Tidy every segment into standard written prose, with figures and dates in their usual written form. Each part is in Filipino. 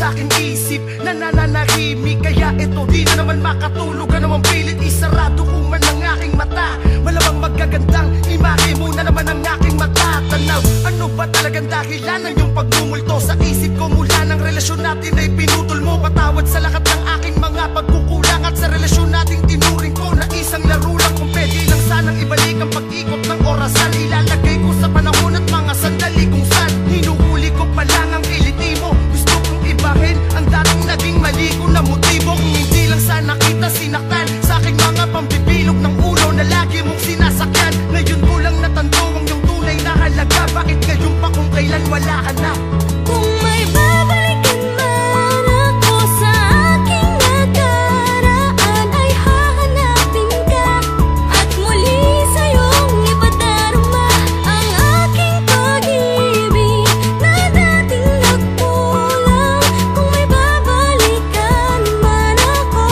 sa aking isip na nananahimik. Kaya ito di na naman makatulog, naman pilit isarado ko man ang aking mata. Malamang magagandang imahe mo na naman ang aking matatanaw. Ano ba talagang dahilan ng iyong pagmumulto sa isip ko mula ng relasyon natin ay pinutol mo? Patawad sa lahat ng aking mga pagkukulang at sa relasyon nating tinuring ko na isang laro lang. Kung pwede lang sanang ibalik ang pag-ikot ng orasan, ilalagay ko sa panahon at mga sandali kung saan hinuhuli ko pa lang ang kiliti mo. Gusto kong ibahin ang dating naging mali ko na motibo. Kung hindi lang sana kita sinaktan sa aking mga pambibilog ng ulo na lagi mong sinasakyan. Ngayon ko lang natanto ang iyong tunay na halaga. Bakit ngayon pa kung kailan wala ka na? Kung may babalikan man ako sa aking nakaraan, ay hahanapin ka at muli sa'yong ipadarama ang aking pag-ibig na dating nagkulang. Kung may babalikan man ako,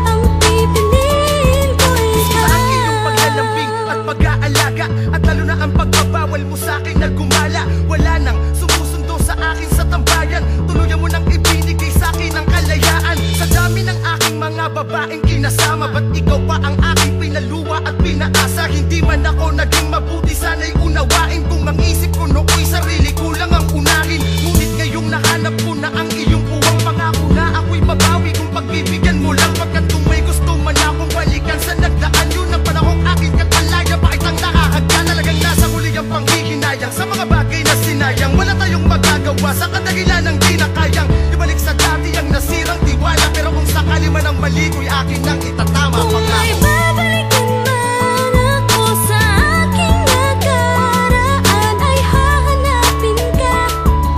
ang pipiliin ko ikaw. Sa iyong paglalambing at pag-aalaga, at lalo na ang pagbabawal mo sa akin na gumala. Wala nang sumusundo sa akin sa tambayan, tuluyan mo nang ibinigay sa akin ang kalayaan. Sa dami ng aking mga babaeng kinasama, ba't ikaw pa ang aking pinaluwa at pinaasa? Hindi man ako naging mabuti, sana'y unawain kung ang isip ko nooy sarili ko lang ang unahin. Ngunit ngayong nahanap ko na ang iyong puwang, pangako na ako'y babawi kung pagbibigyan mo lang. Pagkat kung may gusto man akong balikan sa nagdaan, yun ang panahong akin katalaya. Bakit ang nakahagda talagang nasa huli ang panghihinayang sa mga bagay na sinayang? Wala tayong magagawa sa kadahilan ng di na kayang ibalik sa dati ang nasirang tiwala. Pero kung sakali man ang mali ko'y akin nang itatama. Kung may babalikan man ako sa aking nakaraan, ay hahanapin ka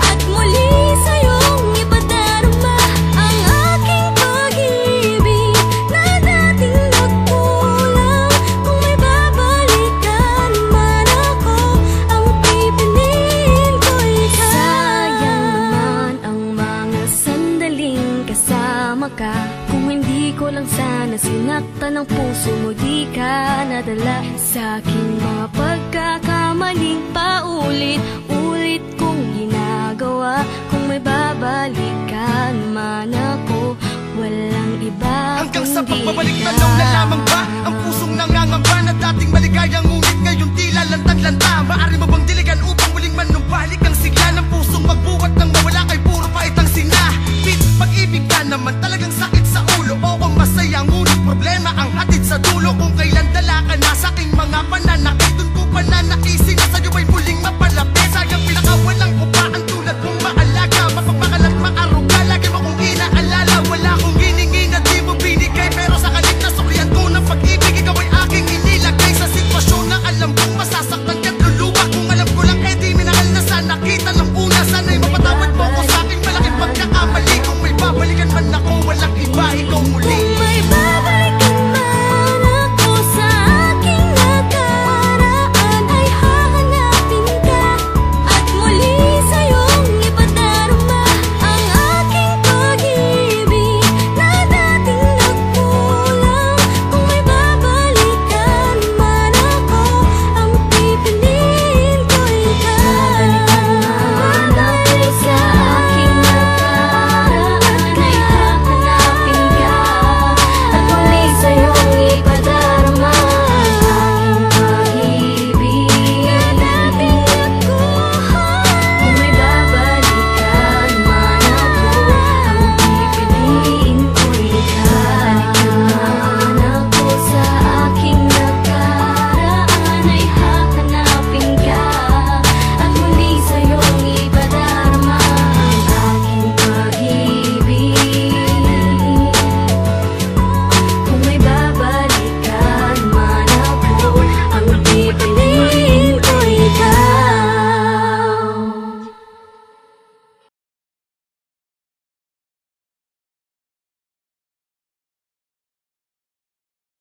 at muli sa'yong ipadarama ang aking pag-ibig na dating nagkulang. Kung may babalikan man ako, ang pipiliin ko ikaw. Sayang naman ang mga sandaling kasama ka. Kung hindi ko lang sana sinaktan ang puso mo, di ka nadala sa aking mga pagkakamaling paulit-ulit kong ginagawa. Kung may babalikan man ako, walang iba hanggang sa kundi pagbabalik ikaw. tanong na lamang ba ang pusong nangangamba na dating maligayang